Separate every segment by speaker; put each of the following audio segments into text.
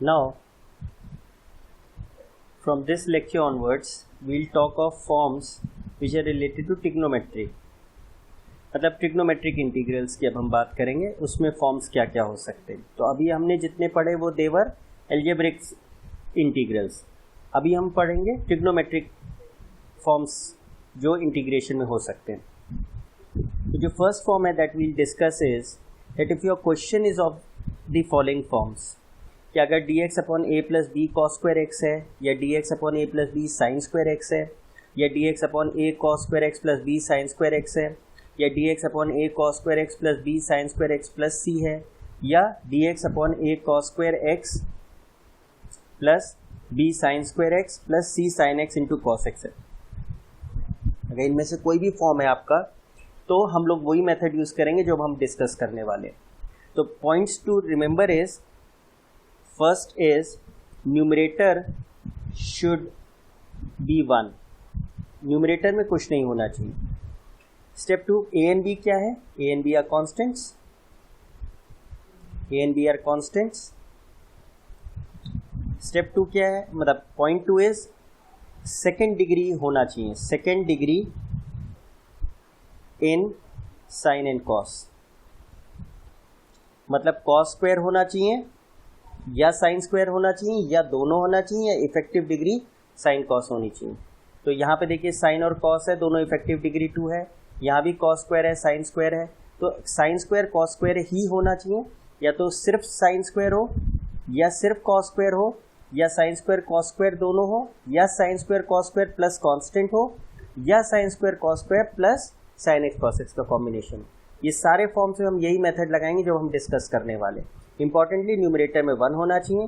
Speaker 1: Now, from this lecture onwards, we'll talk of forms which are related to trigonometry. मतलब trigonometric integrals की अब हम बात करेंगे, उसमें फॉर्म्स क्या क्या हो सकते हैं. तो अभी हमने जितने पढ़े वो देवर एल्जेब्रिक इंटीग्रल्स. अभी हम पढ़ेंगे ट्रिग्नोमेट्रिक फॉर्म्स जो इंटीग्रेशन में हो सकते हैं. तो जो फर्स्ट फॉर्म है that we'll discuss is that if your question is of the following forms, कि अगर dx upon a plus b cos square x है, या dx upon a plus b sine square x है, या dx upon a cos square x plus b sine square x है, या dx upon a cos square x plus b sine square x plus c है, या dx upon a cos square x plus b sign square x plus c sine x into cos x है. अगर इनमें से कोई भी form है आपका, तो हम लोग वही मेथड यूज करेंगे जो हम डिस्कस करने वाले. तो points to remember is, first is numerator should be 1. Numerator में कुछ नहीं होना चाहिए. स्टेप 2, ए एंड बी क्या है? A and b are constants. A and b are constants. Step 2 क्या है? मतलब पॉइंट 2 इज सेकेंड डिग्री होना चाहिए. Second degree in sine and cos. मतलब कॉस स्क्वायर होना चाहिए या साइन स्क्वायर होना चाहिए, या दोनों होना चाहिए, या इफेक्टिव डिग्री साइन कॉस होनी चाहिए. तो यहाँ पे देखिए साइन और कॉस है, दोनों इफेक्टिव डिग्री 2 है. यहाँ भी कॉस स्क्वायर है, साइन स्क्वायर है. तो साइन स्क्वायर कॉस स्क्वायर ही होना चाहिए, या तो सिर्फ साइन स्क्वायर हो, या सिर्फ कॉस स्क्वायर हो, या साइन स्क्वायर कॉस स्क्वायर दोनों हो, या sine square cos square plus constant हो, या sine square cos square plus sine x cos x का कॉम्बिनेशन. ये सारे फॉर्म्स में हम यही मेथड लगाएंगे जो हम डिस्कस करने वाले. इंपॉर्टेंटली न्यूमरेटर में 1 होना चाहिए.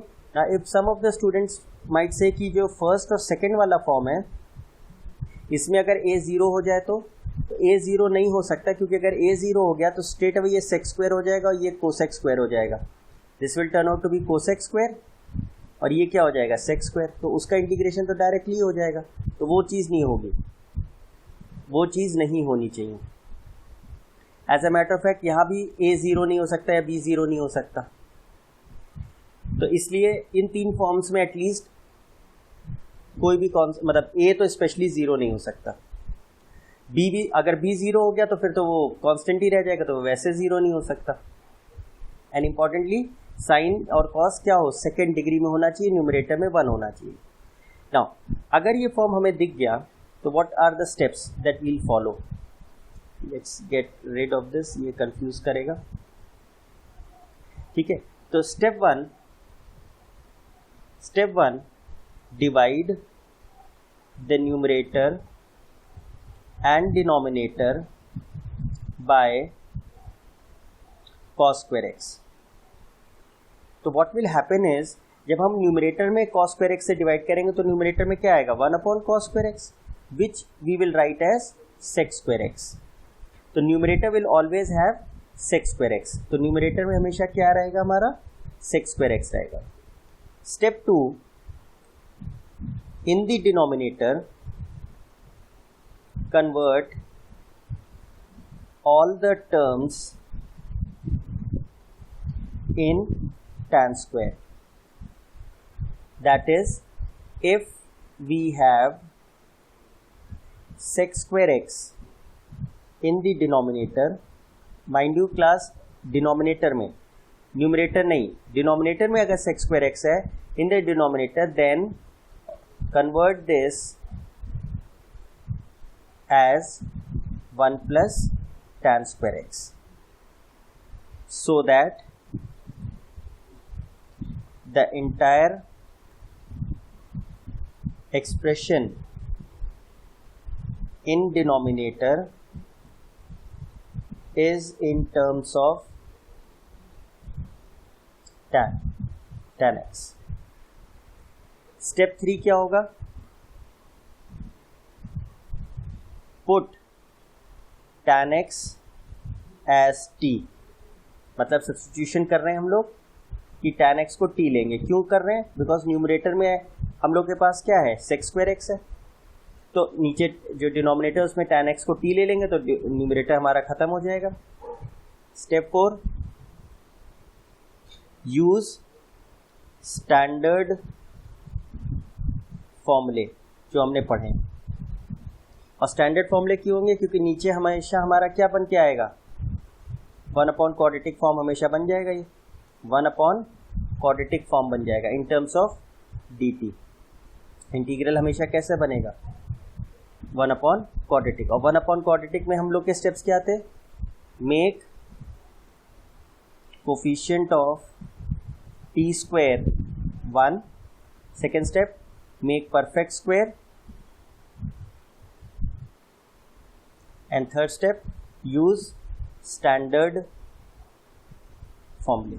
Speaker 1: If some of the students might say कि जो फर्स्ट और सेकेंड वाला फॉर्म है, इसमें अगर a 0 हो जाए तो a 0 नहीं हो सकता, क्योंकि अगर a 0 हो गया तो स्ट्रेट अवे ये सेक्स स्क्वायर हो जाएगा और ये कोसेक स्क्वायर हो जाएगा. This will turn out to be cosec square, और ये क्या हो जाएगा? Sec square. तो उसका इंटीग्रेशन तो डायरेक्टली हो जाएगा. तो वो चीज़ नहीं होगी, वो चीज़ नहीं होनी चाहिए. As a matter of fact यहाँ भी a 0 नहीं हो सकता या b 0 नहीं हो सकता. तो इसलिए इन 3 फॉर्म्स में एटलीस्ट कोई भी मतलब a तो स्पेशली 0 नहीं हो सकता. b भी, अगर b 0 हो गया तो फिर तो वो कांस्टेंट ही रह जाएगा, तो वैसे 0 नहीं हो सकता. एंड इम्पॉर्टेंटली साइन और कॉस क्या हो? सेकेंड डिग्री में होना चाहिए. न्यूमरेटर में 1 होना चाहिए. नाउ अगर ये फॉर्म हमें दिख गया तो what are the steps that we'll follow? Let's get rid of this, ये कंफ्यूज करेगा. ठीक है, तो step 1, divide the numerator and denominator by cos square x. तो व्हाट विल हैपन इज, जब हम न्यूमरेटर में cos square x से डिवाइड करेंगे तो न्यूमरेटर में क्या आएगा? 1 upon cos square x, which we will write as sec square x. तो numerator will always have sec square x. तो न्यूमरेटर में हमेशा क्या रहेगा? हमारा sec square x रहेगा. Step 2, in the denominator convert all the terms in tan square. That is, if we have sec square x in the denominator, mind you class, denominator में, numerator नहीं, denominator में अगर sec square x है in the denominator, then convert this as 1 plus tan square x, so that the entire expression in denominator is in terms of tan x. Step 3 क्या होगा? Put tan x as t. मतलब substitution कर रहे हैं हम लोग कि tan x को t लेंगे. क्यों कर रहे हैं? बिकॉज न्यूमरेटर में हम लोग के पास क्या है? sec square x है. तो नीचे जो डिनोमिनेटर उसमें tan x को t ले लेंगे तो न्यूमरेटर हमारा खत्म हो जाएगा. स्टेप 4, यूज स्टैंडर्ड फॉर्मूले जो हमने पढ़े, और स्टैंडर्ड फॉर्मूले क्यों होंगे? क्योंकि नीचे हमेशा हमारा क्या बन के आएगा, 1 अपॉन क्वाड्रेटिक फॉर्म हमेशा बन जाएगा, ये 1 अपॉन क्वाड्रेटिक फॉर्म बन जाएगा इन टर्म्स ऑफ dt। इंटीग्रल हमेशा कैसे बनेगा, 1 अपॉन क्वाड्रेटिक। और 1 अपॉन क्वाड्रेटिक में हम लोग के स्टेप्स क्या थे, make coefficient of t square 1, second step make perfect square, and third step use standard फॉर्मूले।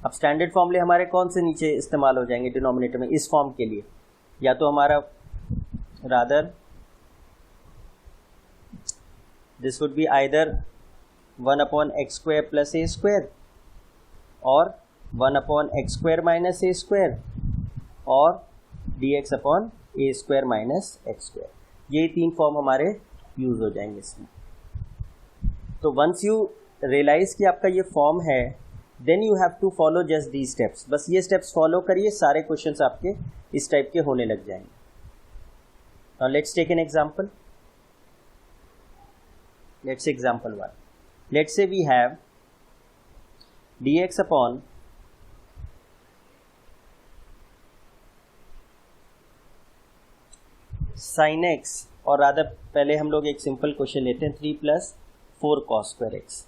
Speaker 1: अब स्टैंडर्ड फॉर्मूले हमारे कौन से नीचे इस्तेमाल हो जाएंगे डिनोमिनेटर में इस फॉर्म के लिए, या तो हमारा rather this would be either 1 upon x square plus a square, और 1 अपॉन एक्स स्क्वायर माइनस ए स्क्वायर, और dx अपॉन ए स्क्वायर माइनस एक्स स्क्वायर। ये 3 फॉर्म हमारे यूज हो जाएंगे इसमें। तो वंस यू रियलाइज कि आपका ये फॉर्म है, then you have to follow just the steps. बस ये स्टेप्स फॉलो करिए, सारे क्वेश्चंस आपके इस टाइप के होने लग जाएंगे। Now let's take an example. Let's example 1। Let's say we have dx upon sin x, और रादर पहले हम लोग एक सिंपल क्वेश्चन लेते हैं 3 + 4 cos square x।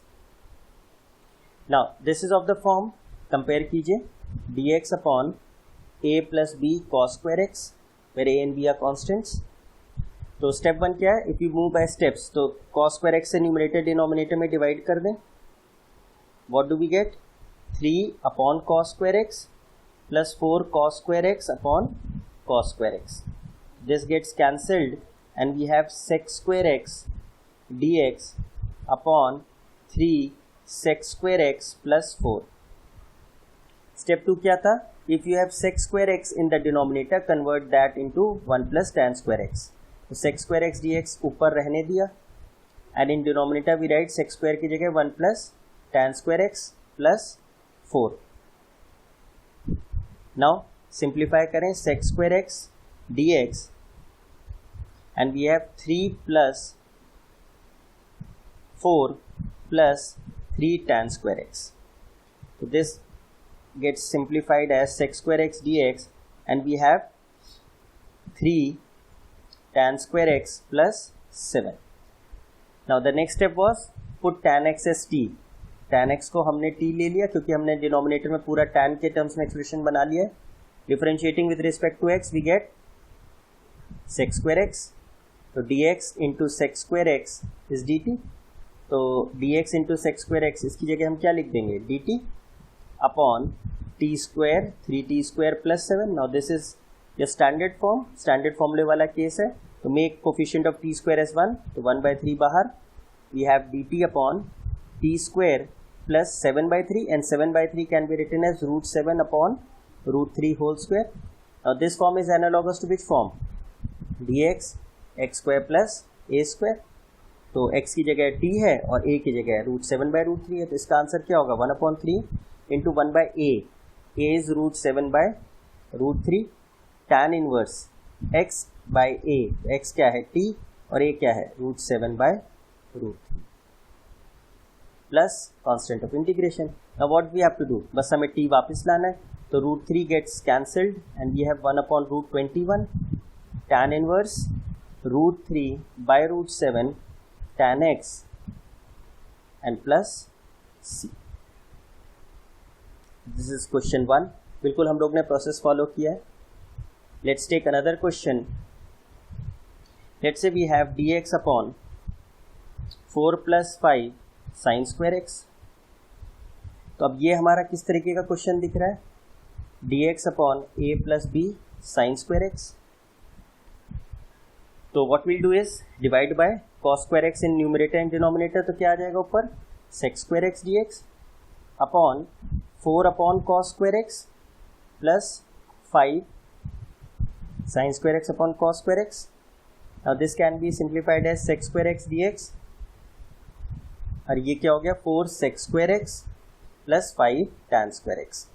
Speaker 1: Now this is of the form, compare कीजिए dx upon a + b cos square x, where a and b are constants। तो step 1 क्या है, if you move by steps, तो cos square x से numerator denominator में divide कर दें। What do we get, 3 upon cos square x plus 4 cos square x upon cos square x। This gets cancelled and we have sec square x dx upon 3 sec square x plus 4। Step 2 क्या था, if you have sec square x in the denominator, convert that into 1 plus tan square x। तो sec square x dx ऊपर रहने दिया, and in denominator we write sec square की जगह 1 plus tan square x plus 4। Now simplify करें sec square x dx, and we have 3 plus 4 plus 3 tan square x। So this gets simplified as sec square x dx, and we have 3 tan square x plus 7। Now the next step was put tan x as t। tan x को हमने t ले लिया क्योंकि हमने denominator में पूरा tan के terms में एक्सप्रेशन बना लिया है। Differentiating with respect to x, we get sec square x। तो dx into sec square x is dt। तो dx into sec square x, इसकी जगह हम क्या लिख देंगे, dt upon T square 3t square plus 7। Now this is the standard form, standard फॉर्मूले वाला केस है। तो make coefficient of t square as 1, तो 1/3 बाहर, we have dt upon t square plus 7/3, and 7/3 can be written as √7 upon √3 whole square. Now this form is analogous to which form, dx x square plus a square. तो x की जगह t है और a की जगह √7/√3 है, तो इसका आंसर क्या होगा, 1/3 into 1/a। a is √7/√3, tan inverse x/a, x क्या है t और a क्या है √7/√3 plus constant of integration. Now what we have to do, बस हमें t वापस लाना है। तो √3 gets cancelled and we have 1/√21 tan inverse √3/√7 tan x and plus c। This is question 1। बिल्कुल हम लोग ने प्रोसेस फॉलो किया है। Let's take another question. Let's say we have dx upon 4 + 5 sin square x। तो अब ये हमारा किस तरीके का क्वेश्चन दिख रहा है, dx upon a + b sin square x। तो what will do is divide by cos square x in numerator and denominator, तो क्या आ जाएगा ऊपर, sec square x dx upon 4 upon cos square x plus 5 sin square x upon cos square x। Now this can be simplified as sec square x dx, और ये क्या हो गया 4 sec square x plus 5 tan square x.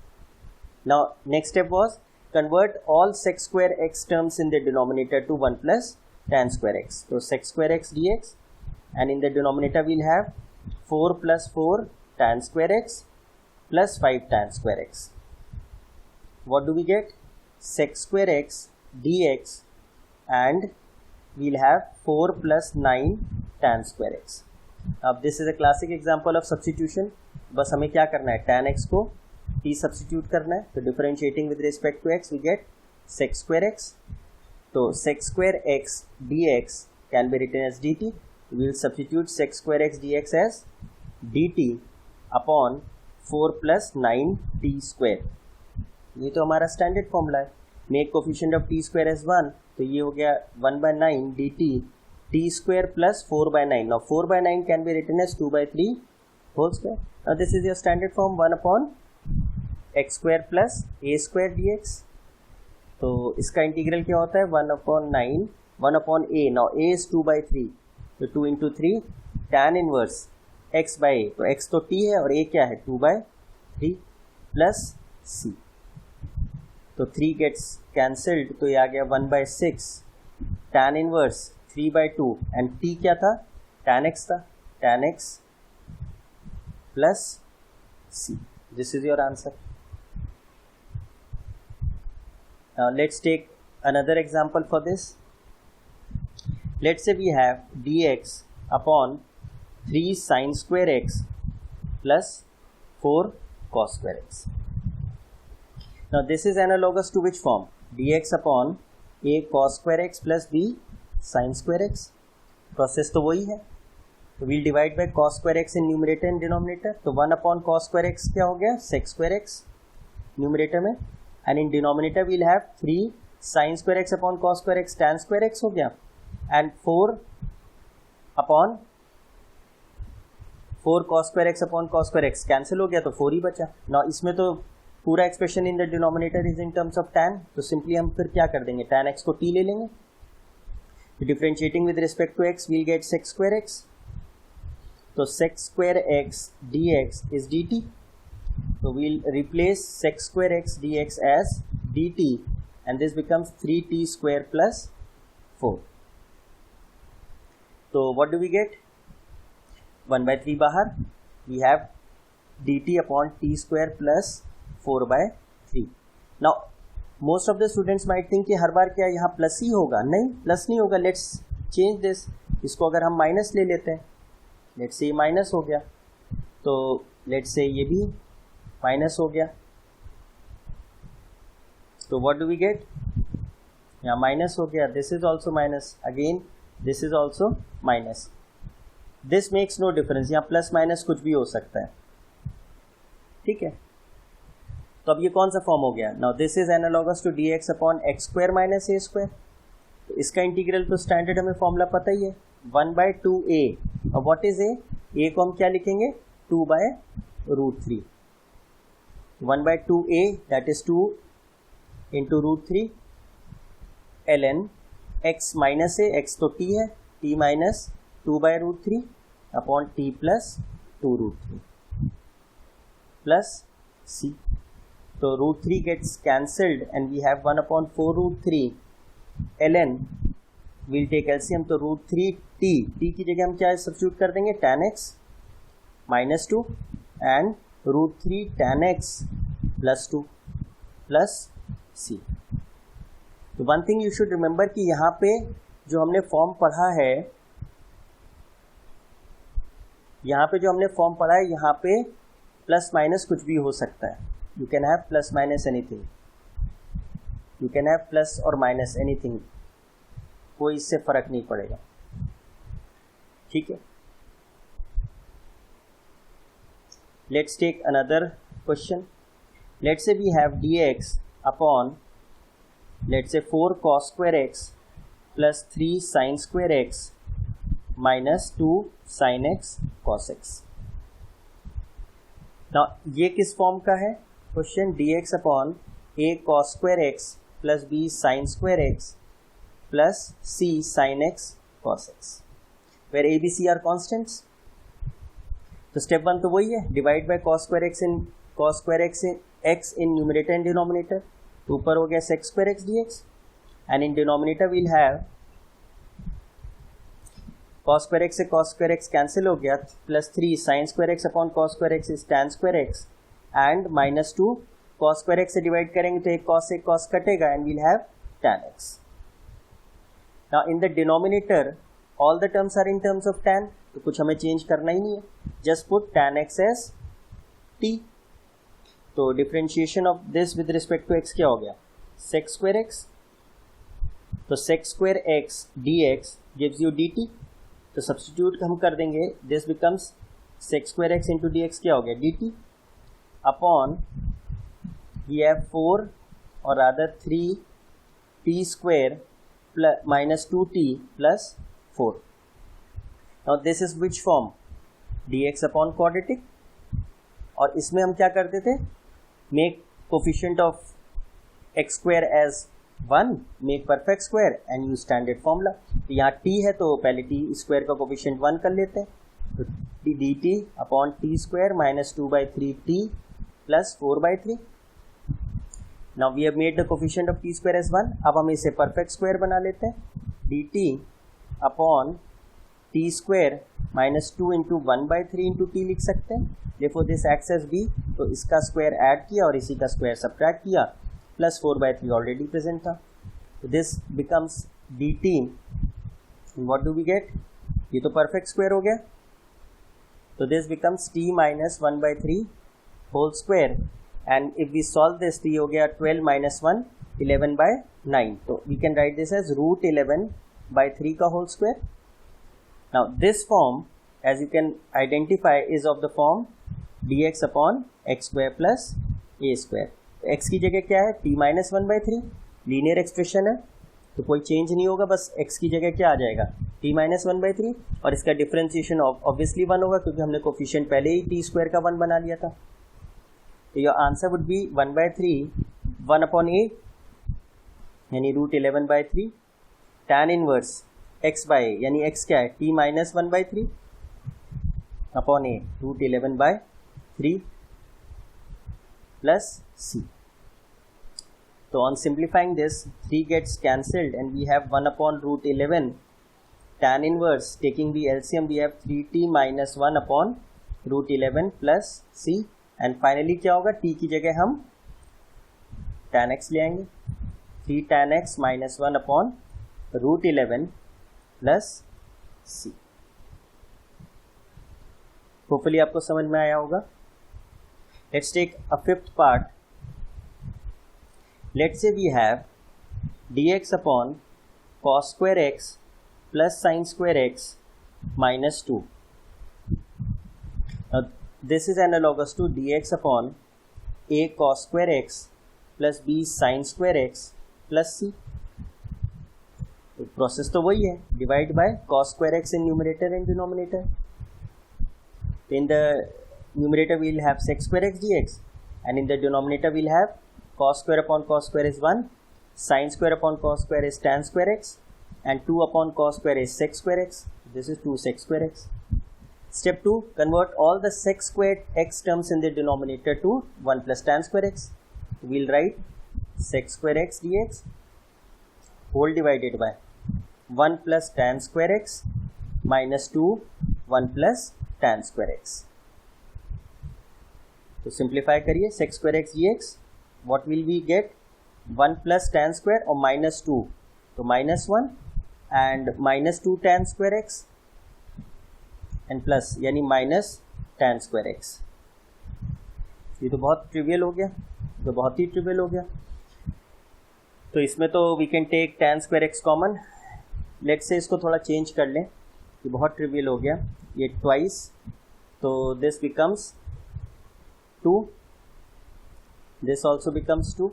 Speaker 1: Now next step was convert all sec square x terms in the denominator to 1 plus tan square x. So sec square x dx, and in the denominator we'll have 4 plus 4 tan square x plus 5 tan square x. What do we get? Sec square x dx, and we'll have 4 plus 9 tan square x. अब this is a classic example of substitution. बस हमें क्या करना है, tan x को t substitute करना है. तो differentiating with respect to x we get sec square x. तो sec square x dx can be written as dt. We will substitute sec square x dx as dt upon 4 plus 9 t square. ये तो हमारा standard formula है. Make coefficient of t square as 1, तो ये हो गया 1/9 dt t square plus 4/9. Now 4/9 can be written as 2/3 whole square. Now this is your standard form 1 upon x square plus a square dx. तो इसका integral क्या होता है? 1/9 1 upon a. Now a is 2/3, तो 2 into 3 tan inverse x by a. तो x तो t है और a क्या है? 2/3 plus c. तो 3 gets cancelled, तो ये आ गया 1/6 tan inverse 3/2, and t क्या था? tan x था. tan x plus c. This is your answer. Now let's take another example for this. Let's say we have dx upon 3 sin square x plus 4 cos square x. Now this is analogous to which form? dx upon a cos square x plus b sin square x. Process तो वही है. तो we'll divide by cos square x in numerator and denominator. तो 1 upon cos square x क्या हो गया? sec square x numerator में, and in denominator we'll have 3 sin square x upon cos square x tan square x हो गया, and 4 upon 4 cos square x upon cos square x cancel हो गया, तो 4 ही बचा. Now इसमें तो पूरा expression in the denominator is in terms of tan, तो सिंपली हम फिर क्या कर देंगे? tan x को t ले लेंगे. Differentiating with respect to x we'll get sec square x. तो sec square x dx is dt. तो we'll replace sec square x dx as dt, and this becomes 3t square plus 4. तो what do we get? 1/3 बाहर. We have dt upon t square plus 4/3. Now most of the students might think कि हर बार क्या यहाँ plus ही होगा? नहीं, plus नहीं होगा. Let's change this. इसको अगर हम माइनस ले लेते हैं, लेट्स से ये माइनस हो गया, तो लेट्स से ये भी माइनस हो गया, तो व्हाट डू वी गेट? यहाँ माइनस हो गया, this is also minus, again this is also minus. This makes no difference. यहाँ प्लस माइनस कुछ भी हो सकता है. ठीक है, तो अब ये कौन सा फॉर्म हो गया? Now this is analogous to dx upon x square minus a स्क्वायर. तो इसका इंटीग्रल तो स्टैंडर्ड हमें फॉर्मूला पता ही है, 1/2a. और व्हाट इज a को हम क्या लिखेंगे? 2/√3. 1/2a that is 2 into √3 ln x minus a. x तो t है, t minus 2/√3 upon t plus 2√3 plus c. So √3 gets cancelled and we have 1 upon 4√3 ln. We'll take LCM, तो √3t, t की जगह हम क्या सब्स्टिट्यूट कर देंगे? tan x minus 2 and √3 tan x plus 2 plus c. तो one thing you should remember कि यहाँ पे जो हमने फॉर्म पढ़ा है, यहाँ पे प्लस माइनस कुछ भी हो सकता है. You can have plus minus anything. You can have plus or minus anything. कोई इससे फर्क नहीं पड़ेगा. ठीक है. Let's take another question. Let's say we have dx upon, let's say 4 cos square x plus 3 sin square x minus 2 sin x cos x. Now ये किस form का है? Question dx upon a cos square x plus b sin square x plus c sin x cos x, where a, b, c are constants. तो step 1 तो वही है, divide by cos square x in numerator and denominator. तो ऊपर हो गया sec square x dx and in denominator we'll have cos square x से cos square x cancel हो गया, plus 3 sin square x upon cos square x is tan square x and minus 2 cos square x से divide करेंगे तो एक cos से cos कटेगा and we'll have tan x. Now in the denominator all the terms are in terms of tan, तो कुछ हमें change करना ही नहीं है, just put tan x as t. तो differentiation of this with respect to x क्या हो गया, sec square x. तो sec square x dx gives you dt. तो सब्स्टिट्यूट हम कर देंगे, this becomes sec square x into dx क्या हो गया dt अपॉन ये है 4 और other 3 t square minus 2t plus 4. Now this is which form, dx upon quadratic. और इसमें हम क्या करते थे, make coefficient of x square as 1, make perfect square and use standard formula. तो यहाँ t है तो पहले t स्क्वायर का कोफिशिएंट 1 कर लेते हैं. तो dt upon T square minus 2/3t plus 4/3. Now we have made the coefficient of t square as 1. अब हम इसे परफेक्ट स्क्वायर बना लेते हैं, dt upon T square minus 2 into 1/3 into t लिख सकते हैं. Therefore this acts as b, तो इसका स्क्वायर ऐड किया और इसी का स्क्वायर सब्ट्रैक्ट किया, प्लस 4/3 ऑलरेडी प्रेजेंट था. तो this becomes dt. What do we get, ये तो परफेक्ट स्क्वायर हो गया. तो this becomes t minus 1/3 whole square and if we solve this तो ये हो गया 12 माइनस 1 11/9. तो we can write this as root 11/3 का whole square. Now this form as you can identify is of the form dx upon x square plus a square. x की जगह क्या है, t माइनस 1/3, लीनियर एक्सप्रेशन है तो कोई change नहीं होगा, बस x की जगह क्या आ जाएगा t माइनस 1/3 और इसका डिफरेंशिएशन ऑब्वियसली 1 होगा क्योंकि हमने कोफिशिएंट पहले ही t स्क्वायर का 1 बना लिया था. तो your answer would be 1/3 1 upon a यानी root 11/3 tan inverse x by यानी x क्या है t minus 1/3 upon a root 11/3 plus c. So on simplifying this, 3 gets cancelled and we have 1 upon root 11 tan inverse. Taking the LCM we have 3t minus 1 upon root 11 plus c and finally क्या होगा, t की जगह हम tan x ले आएंगे, 3 tan x minus 1 upon root 11 plus c. Hopefully आपको समझ में आया होगा. Let's take a fifth part. Let's say we have dx upon cos square x plus sin square x minus 2. Now this is analogous to dx upon a cos square x plus b sin square x plus c. तो process तो वही है, divide by cos square x in numerator and denominator. In the numerator we will have sec square x dx and in the denominator we will have cos square upon cos square is 1, sin square upon cos square is tan square x and 2 upon cos square is sec square x. This is 2 sec square x. Step 2, convert all the sec square x terms in the denominator to 1 plus tan square x. We will write sec square x dx whole divided by 1 plus tan square x minus 2 1 plus tan square x. तो simplify करिए sec square x dx. What will we get? 1 plus tan square और minus 2 तो minus 1 and minus 2 tan square x and plus यानी minus tan square x. ये तो बहुत trivial हो गया, तो बहुत ही ट्रिवियल हो गया. तो इसमें तो we can take tan square x common. Let's say इसको थोड़ा चेंज कर लें, ये बहुत ट्रिवियल हो गया, ये ट्वाइस, तो this becomes 2, this also becomes 2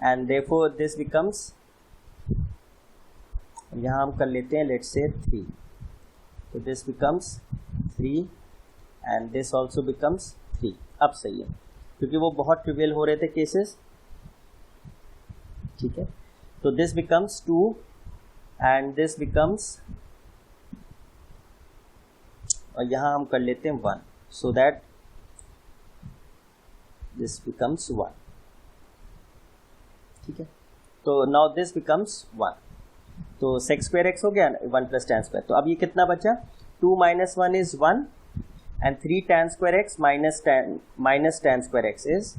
Speaker 1: and therefore this becomes, यहाँ हम कर लेते हैं let's say 3, तो this becomes 3 and this also becomes 3. अब सही है क्योंकि वो बहुत ट्रिवियल हो रहे थे केसेस. ठीक है, तो this becomes 2 and this becomes, और यहाँ हम कर लेते हैं 1. so that this becomes 1. ठीक है, तो now this becomes 1. तो sec square x हो गया 1 plus tan square. तो अब ये कितना बचा, 2 minus 1 is 1 and 3 tan square x minus tan square x is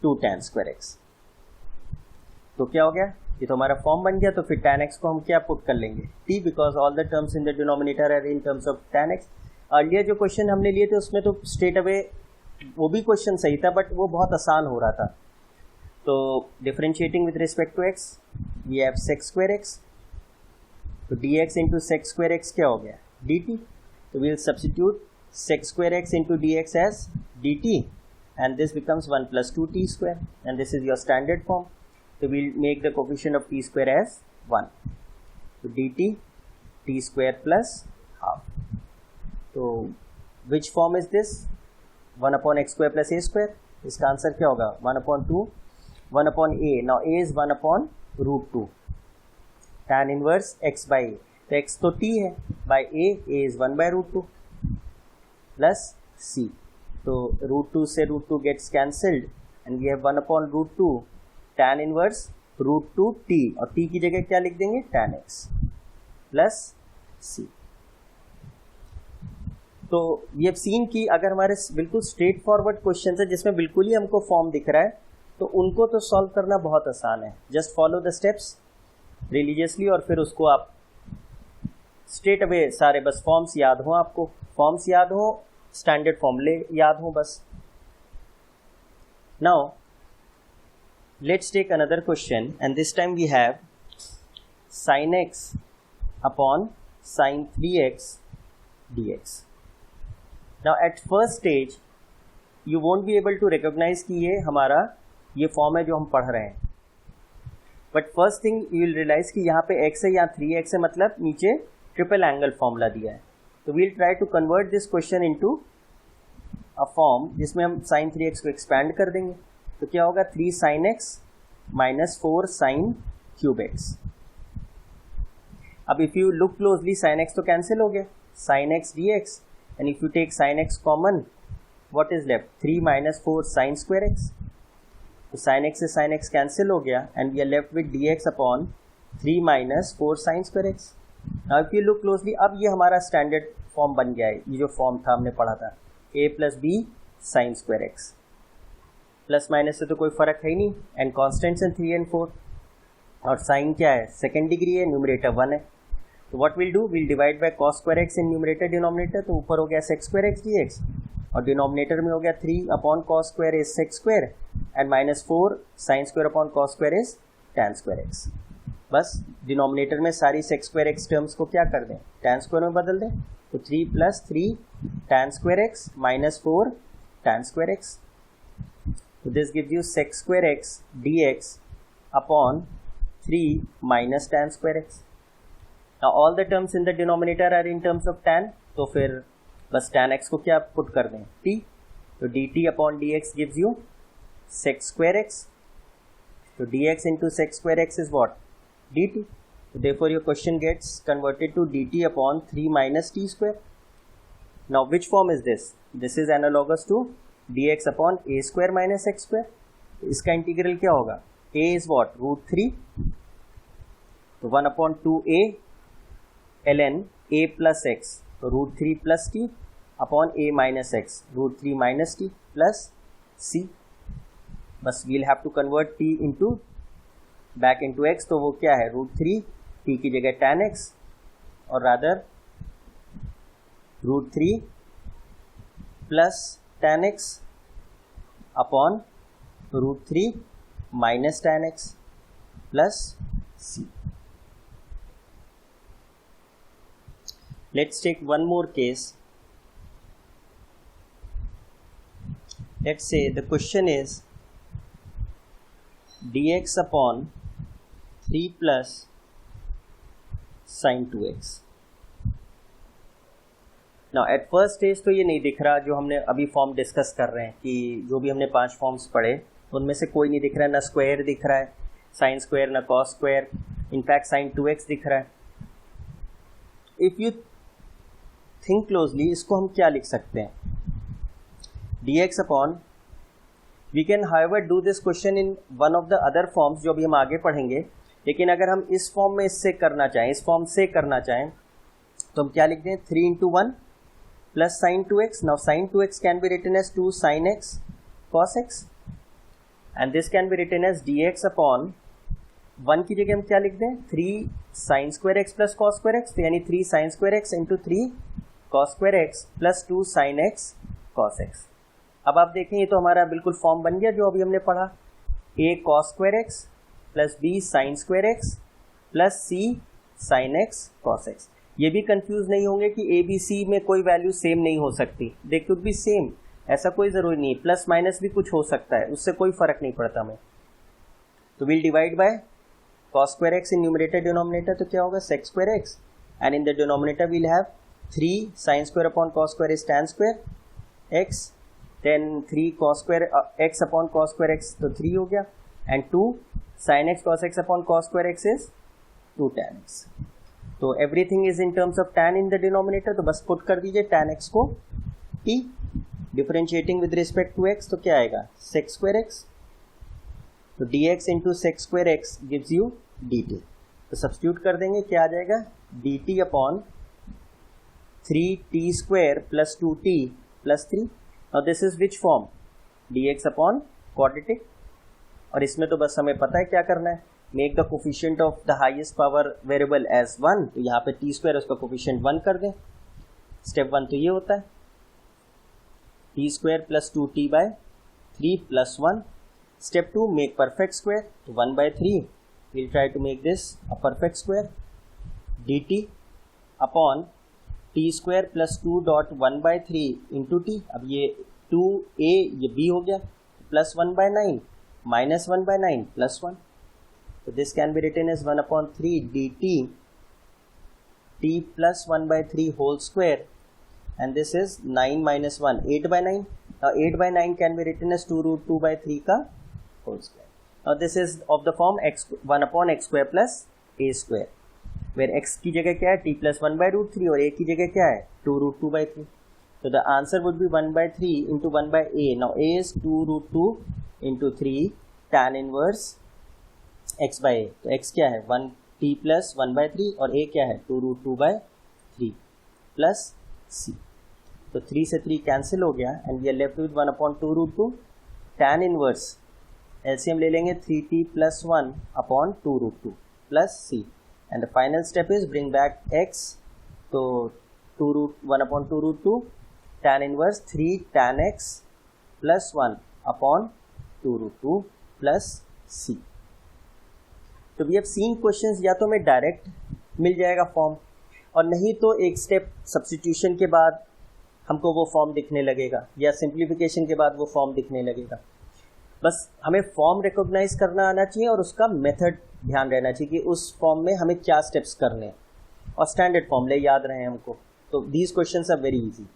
Speaker 1: 2 tan square x. तो क्या हो गया, ये तो हमारा फॉर्म बन गया. तो फिर tan x को हम क्या पुट कर लेंगे, t, because all the terms in the denominator are in terms of tan x. Earlier जो क्वेश्चन हमने लिए थे उसमें तो स्ट्रेट अवे वो भी क्वेश्चन सही था, बट वो बहुत आसान हो रहा था. तो differentiating with respect to x, we have sec square x. तो dx into sec square x क्या हो गया, dt. तो we will substitute sec square x into dx as dt and this becomes 1 plus 2t square and this is your standard form. So we'll make the coefficient of t square as 1. So dt t square plus half. So which form is this, 1 upon x square plus a square. इसका answer क्या होगा, 1 upon 2 1 upon a. Now a is 1 upon root 2 tan inverse x by a. तो x तो t है, by a is 1 by root 2 plus c. तो root 2 से root 2 gets cancelled and we have 1 upon root 2 tan inverse root 2 t, और t की जगह क्या लिख देंगे, tan x plus c. तो ये सीन की अगर हमारे बिल्कुल स्ट्रेट फॉरवर्ड क्वेश्चन है जिसमें बिल्कुल ही हमको फॉर्म दिख रहा है, तो उनको तो सॉल्व करना बहुत आसान है. Just follow the steps religiously और फिर उसको आप स्ट्रेट अवे सारे बस फॉर्म्स याद हो, आपको फॉर्म्स याद हो, स्टैंडर्ड फॉर्मूले याद हो बस. Now let's take another question and this time we have sin x upon sin 3x dx. Now at first stage you won't be able to recognize कि ये हमारा ये फॉर्म है जो हम पढ़ रहे हैं, but first thing you will realize कि यहाँ पे x है, यहाँ 3x है, मतलब नीचे ट्रिपल एंगल फॉर्मूला दिया है. तो we'll try to convert this question into a form जिसमें हम sin 3x को expand कर देंगे. तो क्या होगा, 3 sin x minus 4 sin cube x. अब if you look closely sin x तो cancel हो गया, sin x dx, and if you take sin x common, what is left, 3 minus 4 sin square x. तो sin x से sin x cancel हो गया and we are left with dx upon 3 minus 4 sin square x. Now if you look closely, अब ये हमारा standard form बन गया है. ये जो फॉर्म था हमने पढ़ा था, a plus b sin square x. Plus minus से तो कोई फर्क है ही नहीं, एंड कॉन्स्टेंट्स हैं 3 and 4, और साइन क्या है, सेकेंड डिग्री है, न्यूमरेटर 1 है. तो what will do, will divide by cos square x in numerator denominator. तो ऊपर हो गया sec square x dx और डिनोमिनेटर में हो गया 3 upon cos square is sec square and minus 4 sin square upon cos square is tan square x. बस denominator में सारी sec square x टर्म्स को क्या कर दें, tan square में बदल दें. तो 3 plus 3 tan square x minus 4 tan square x. So this gives you sec square x dx upon 3 minus tan square x. Now all the terms in the denominator are in terms of tan, तो फिर बस tan x को क्या put कर दें, t. तो dt upon dx gives you sec square x. So dx into sec square x is what, dt. So therefore your question gets converted to dt upon 3 minus t square. Now which form is this? This is analogous to dx upon a square minus x square. इसका integral क्या होगा, a is what, root 3. तो 1 upon 2a ln a plus x, तो root 3 plus t upon a minus x, root 3 minus t plus c. बस we'll have to convert t into back into x. तो वो क्या है, root 3, t की जगह tan x, और rather root 3 plus tan x upon root 3 minus tan x plus c. Let's take one more case. Let's say the question is dx upon 3 plus sin 2x. Now at first stage तो ये नहीं दिख रहा, जो हमने अभी form discuss कर रहे हैं कि जो भी हमने 5 फॉर्म्स पढ़े उनमें से कोई नहीं दिख रहा है, ना स्क्वायर दिख रहा है साइन स्क्वायर, ना cos square, in fact sine 2x दिख रहा है. इफ़ यू थिंक क्लोजली, इसको हम क्या लिख सकते हैं, dx upon, we can however do this question in one of the other forms जो भी हम आगे पढ़ेंगे, लेकिन अगर हम इस फॉर्म में इससे करना चाहें, इस फॉर्म से करना चाहें, तो हम क्या लिख दें, 3 into 1 plus sin 2x. Now sin 2x can be written as 2 sin x cos x, and this can be written as dx upon 1 की जगह हम क्या लिख दें, 3 sin square x plus cos square x, तो यानी 3 sin square x into 3 cos square x plus 2 sin x cos x. अब आप देखें ये तो हमारा बिल्कुल फॉर्म बन गया जो अभी हमने पढ़ा, a cos square x plus b sin square x plus c sin x cos x. ये भी कंफ्यूज नहीं होंगे कि ए बी सी में कोई वैल्यू सेम नहीं हो सकती, दे कुड बी सेम, ऐसा कोई ज़रूरी नहीं, प्लस माइनस भी कुछ हो सकता है, उससे कोई फर्क नहीं पड़ता हमें. तो will divide by cos square x in numerator denominator, तो क्या होगा sec square x, and in the denominator we'll have 3 sin square upon cos square is tan square x, then 3 cos square x upon cos square x तो 3 हो गया, and 2 sin x cos x upon cos square x is 2 tan x. तो everything is in terms of tan in the denominator, तो बस put कर दीजिए tan x को t, differentiating with respect to x, तो क्या आएगा sec square x, तो dx into sec square x gives you dt. तो सब्स्टिट्यूट कर देंगे, क्या आ जाएगा dt upon 3t square plus 2t plus 3. और this is which form, dx upon quadratic, और इसमें तो बस हमें पता है क्या करना है, make the coefficient of the highest power variable as 1, तो यहाँ पे टी स्क्वायर उसका कोफिशिएंट 1 कर दें. स्टेप 1 तो ये होता है T square plus 2t by 3 plus 1. Step 2 make perfect square, तो 1 by 3 will try to make this a perfect square, dt upon T square plus 2 dot 1 by 3 into T. अब ये 2a ये b हो गया, plus 1 by 9 minus 1 by 9 plus 1. So this can be written as 1 upon 3 dt t plus 1 by 3 whole square, and this is 9 minus 1 8 by 9. Now 8 by 9 can be written as 2 root 2 by 3 का whole square. Now this is of the form x 1 upon x square plus a square, where x की जगह क्या है t plus 1 by root 3 और a की जगह क्या है 2 root 2 by 3. So the answer would be 1 by 3 into 1 by a. Now a is 2 root 2 into 3 tan inverse x by a, तो x क्या है 1t प्लस 1 by 3 और a क्या है 2 root 2 by 3 प्लस c. तो 3 से 3 कैंसिल हो गया, and we are left with 1 upon 2 root 2 tan inverse, LCM ले लेंगे 3t plus 1 upon 2 root 2 plus c, and the final step is bring back x, तो 1 upon 2 root 2 tan inverse 3 tan x plus 1 upon 2 root 2 plus c. तो we have seen questions, या तो हमें direct मिल जाएगा form, और नहीं तो एक स्टेप सब्स्टिट्यूशन के बाद हमको वो फॉर्म दिखने लगेगा, या सिंप्लीफिकेशन के बाद वो फॉर्म दिखने लगेगा. बस हमें फॉर्म रिकॉग्नाइज करना आना चाहिए और उसका मेथड ध्यान रहना चाहिए कि उस फॉर्म में हमें क्या स्टेप्स करने हैं, और स्टैंडर्ड फॉर्मूले याद रहे हमको. तो these questions are very easy.